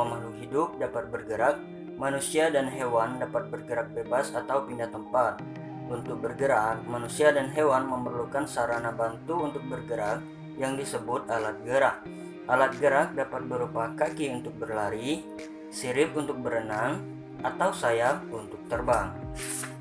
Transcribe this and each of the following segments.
makhluk hidup dapat bergerak, manusia dan hewan dapat bergerak bebas atau pindah tempat. Untuk bergerak, manusia dan hewan memerlukan sarana bantu untuk bergerak yang disebut alat gerak. Alat gerak dapat berupa kaki untuk berlari, sirip untuk berenang, atau sayap untuk terbang.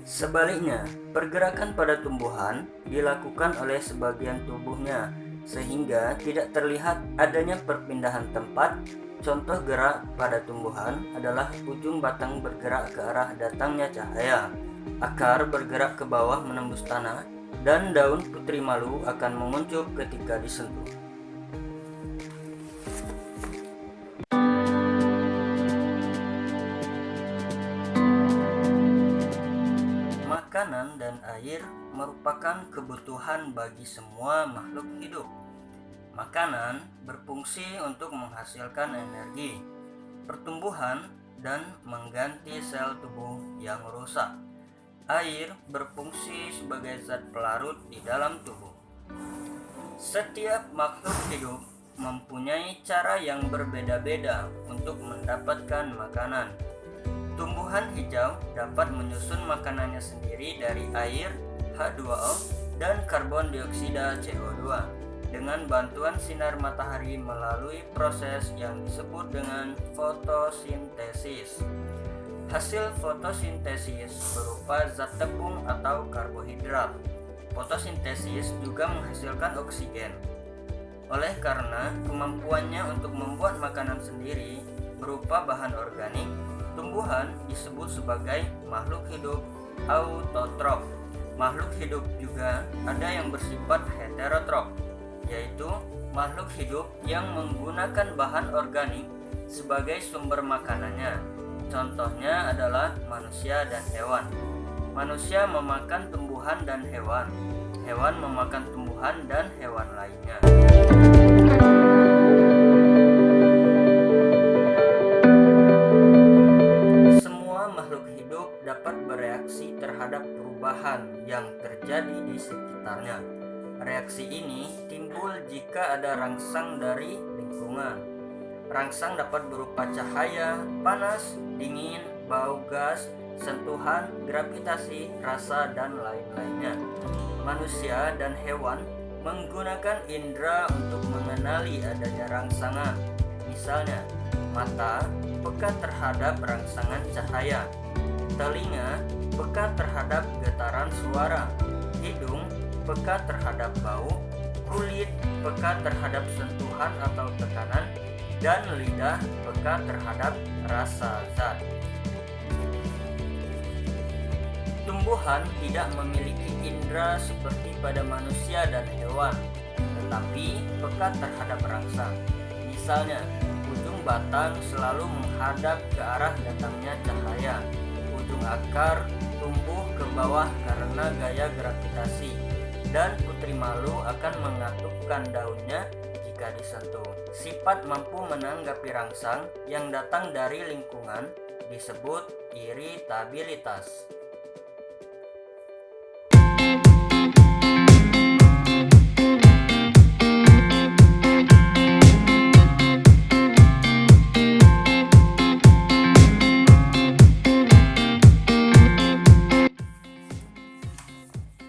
Sebaliknya, pergerakan pada tumbuhan dilakukan oleh sebagian tubuhnya sehingga tidak terlihat adanya perpindahan tempat. Contoh gerak pada tumbuhan adalah ujung batang bergerak ke arah datangnya cahaya, akar bergerak ke bawah menembus tanah, dan daun putri malu akan menguncup ketika disentuh. Makanan dan air merupakan kebutuhan bagi semua makhluk hidup. Makanan berfungsi untuk menghasilkan energi, pertumbuhan, dan mengganti sel tubuh yang rusak. Air berfungsi sebagai zat pelarut di dalam tubuh. Setiap makhluk hidup mempunyai cara yang berbeda-beda untuk mendapatkan makanan. Tumbuhan hijau dapat menyusun makanannya sendiri dari air, H2O, dan karbon dioksida CO2 dengan bantuan sinar matahari melalui proses yang disebut dengan fotosintesis. Hasil fotosintesis berupa zat tepung atau karbohidrat. Fotosintesis juga menghasilkan oksigen. Oleh karena kemampuannya untuk membuat makanan sendiri berupa bahan organik, tumbuhan disebut sebagai makhluk hidup autotrof. Makhluk hidup juga ada yang bersifat heterotrof, yaitu makhluk hidup yang menggunakan bahan organik sebagai sumber makanannya. Contohnya adalah manusia dan hewan. Manusia memakan tumbuhan dan hewan. Hewan memakan tumbuhan dan hewan lainnya. Semua makhluk hidup dapat bereaksi terhadap perubahan yang terjadi di sekitarnya. Reaksi ini timbul jika ada rangsang dari lingkungan. Rangsang dapat berupa cahaya, panas, dingin, bau gas, sentuhan, gravitasi, rasa, dan lain-lainnya. Manusia dan hewan menggunakan indera untuk mengenali adanya rangsangan. Misalnya, mata peka terhadap rangsangan cahaya, telinga peka terhadap getaran suara, hidung peka terhadap bau, kulit peka terhadap sentuhan atau tekanan, dan lidah peka terhadap rasa zat. Tumbuhan tidak memiliki indera seperti pada manusia dan hewan, tetapi peka terhadap rangsang. Misalnya, ujung batang selalu menghadap ke arah datangnya cahaya. Ujung akar tumbuh ke bawah karena gaya gravitasi, dan putri malu akan mengatupkan daunnya jika disentuh. Sifat mampu menanggapi rangsang yang datang dari lingkungan disebut iritabilitas.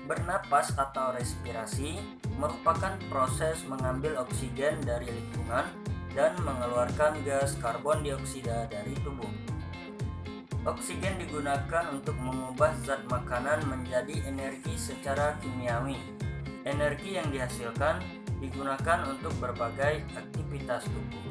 Bernapas atau respirasi merupakan proses mengambil oksigen dari lingkungan dan mengeluarkan gas karbon dioksida dari tubuh. Oksigen digunakan untuk mengubah zat makanan menjadi energi secara kimiawi. Energi yang dihasilkan digunakan untuk berbagai aktivitas tubuh.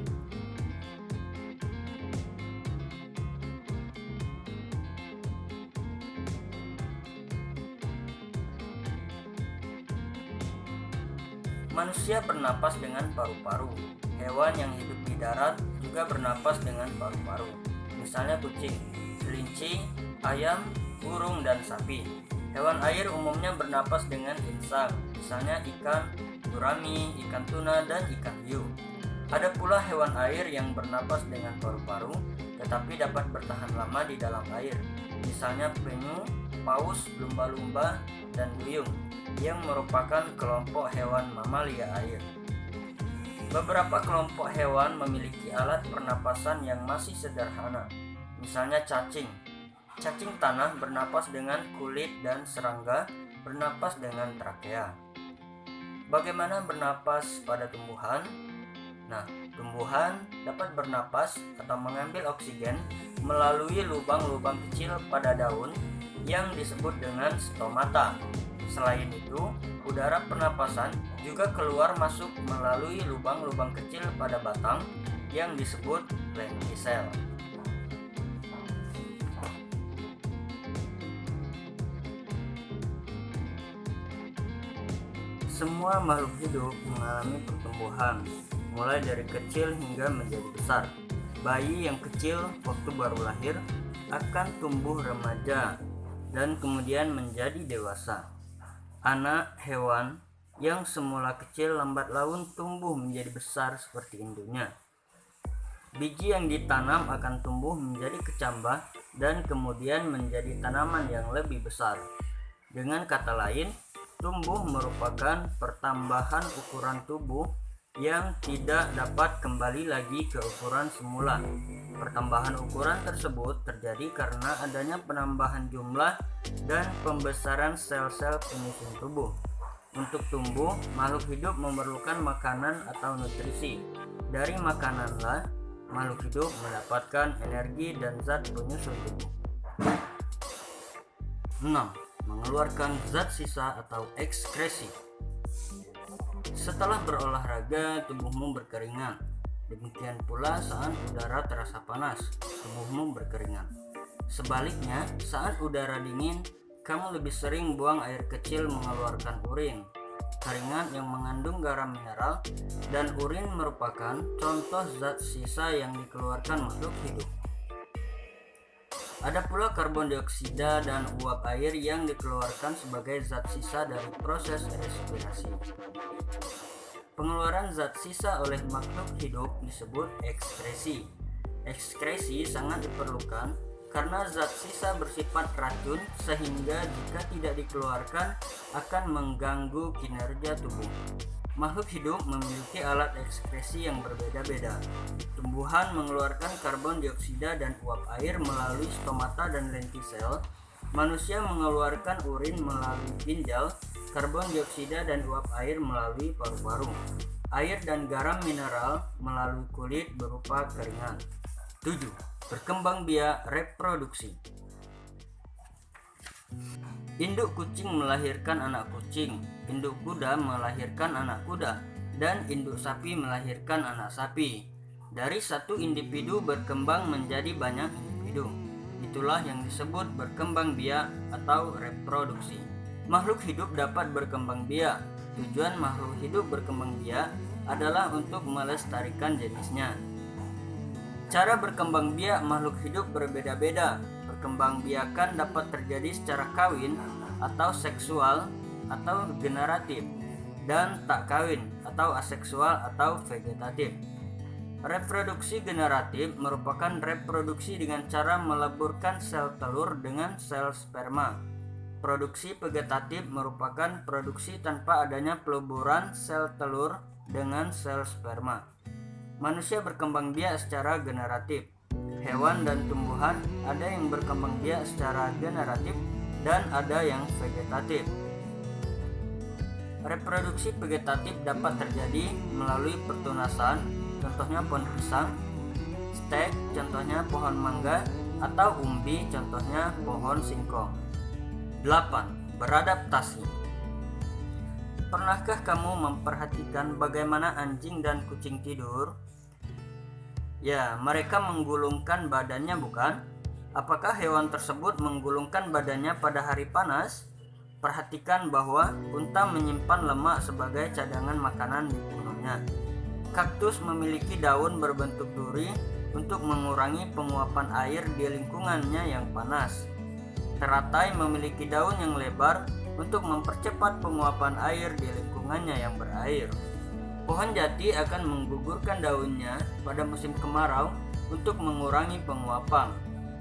Manusia bernapas dengan paru-paru. Hewan yang hidup di darat juga bernapas dengan paru-paru. Misalnya kucing, kelinci, ayam, burung, dan sapi. Hewan air umumnya bernapas dengan insang, misalnya ikan, gurami, ikan tuna, dan ikan hiu. Ada pula hewan air yang bernapas dengan paru-paru, tetapi dapat bertahan lama di dalam air. Misalnya penyu, paus, lumba-lumba, dan duyung, yang merupakan kelompok hewan mamalia air. Beberapa kelompok hewan memiliki alat pernapasan yang masih sederhana, misalnya cacing. Cacing tanah bernapas dengan kulit dan serangga bernapas dengan trakea. Bagaimana bernapas pada tumbuhan? Nah, tumbuhan dapat bernapas atau mengambil oksigen melalui lubang-lubang kecil pada daun yang disebut dengan stomata. Selain itu, udara pernapasan juga keluar masuk melalui lubang-lubang kecil pada batang yang disebut lentisel. Semua makhluk hidup mengalami pertumbuhan, mulai dari kecil hingga menjadi besar. Bayi yang kecil waktu baru lahir akan tumbuh remaja dan kemudian menjadi dewasa. Anak hewan yang semula kecil lambat laun tumbuh menjadi besar seperti induknya. Biji yang ditanam akan tumbuh menjadi kecambah dan kemudian menjadi tanaman yang lebih besar. Dengan kata lain, tumbuh merupakan pertambahan ukuran tubuh yang tidak dapat kembali lagi ke ukuran semula. Pertambahan ukuran tersebut terjadi karena adanya penambahan jumlah dan pembesaran sel-sel penyusun tubuh. Untuk tumbuh, makhluk hidup memerlukan makanan atau nutrisi. Dari makananlah makhluk hidup mendapatkan energi dan zat penyusun tubuh. 6. Mengeluarkan zat sisa atau ekskresi. Setelah berolahraga, tubuhmu berkeringat. Demikian pula saat udara terasa panas, tubuhmu berkeringat. Sebaliknya, saat udara dingin, kamu lebih sering buang air kecil mengeluarkan urin. Keringat yang mengandung garam mineral dan urin merupakan contoh zat sisa yang dikeluarkan makhluk hidup. Ada pula karbon dioksida dan uap air yang dikeluarkan sebagai zat sisa dari proses respirasi. Pengeluaran zat sisa oleh makhluk hidup disebut ekskresi. Ekskresi sangat diperlukan karena zat sisa bersifat racun sehingga jika tidak dikeluarkan akan mengganggu kinerja tubuh. Makhluk hidup memiliki alat ekskresi yang berbeda-beda. Tumbuhan mengeluarkan karbon dioksida dan uap air melalui stomata dan lentisel. Manusia mengeluarkan urin melalui ginjal, karbon dioksida dan uap air melalui paru-paru. Air dan garam mineral melalui kulit berupa keringat. 7. Berkembang biak reproduksi. Induk kucing melahirkan anak kucing, induk kuda melahirkan anak kuda, dan induk sapi melahirkan anak sapi. Dari satu individu berkembang menjadi banyak individu. Itulah yang disebut berkembang biak atau reproduksi. Makhluk hidup dapat berkembang biak. Tujuan makhluk hidup berkembang biak adalah untuk melestarikan jenisnya. Cara berkembang biak makhluk hidup berbeda-beda. Perkembangbiakan dapat terjadi secara kawin atau seksual atau generatif, dan tak kawin atau aseksual atau vegetatif. Reproduksi generatif merupakan reproduksi dengan cara meleburkan sel telur dengan sel sperma. Produksi vegetatif merupakan produksi tanpa adanya peleburan sel telur dengan sel sperma. Manusia berkembang biak secara generatif. Hewan dan tumbuhan ada yang berkembang biak secara generatif dan ada yang vegetatif. Reproduksi vegetatif dapat terjadi melalui pertunasan, contohnya pohon pisang, stek, contohnya pohon mangga, atau umbi, contohnya pohon singkong. 8. Beradaptasi. Pernahkah kamu memperhatikan bagaimana anjing dan kucing tidur? Ya, mereka menggulungkan badannya, bukan? Apakah hewan tersebut menggulungkan badannya pada hari panas? Perhatikan bahwa unta menyimpan lemak sebagai cadangan makanan di punggungnya. Kaktus memiliki daun berbentuk duri untuk mengurangi penguapan air di lingkungannya yang panas. Teratai memiliki daun yang lebar untuk mempercepat penguapan air di lingkungannya yang berair. Pohon jati akan menggugurkan daunnya pada musim kemarau untuk mengurangi penguapan.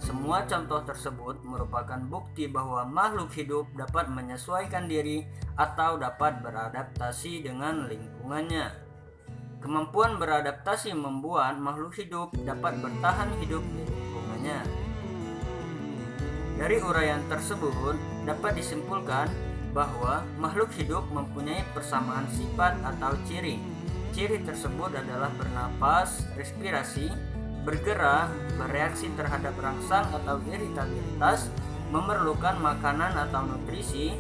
Semua contoh tersebut merupakan bukti bahwa makhluk hidup dapat menyesuaikan diri atau dapat beradaptasi dengan lingkungannya. Kemampuan beradaptasi membuat makhluk hidup dapat bertahan hidup di lingkungannya. Dari uraian tersebut dapat disimpulkan bahwa makhluk hidup mempunyai persamaan sifat atau ciri. Ciri tersebut adalah bernapas, respirasi, bergerak, bereaksi terhadap rangsang atau iritabilitas, memerlukan makanan atau nutrisi,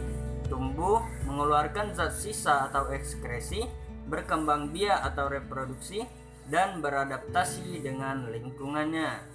tumbuh, mengeluarkan zat sisa atau ekskresi, berkembang biak atau reproduksi, dan beradaptasi dengan lingkungannya.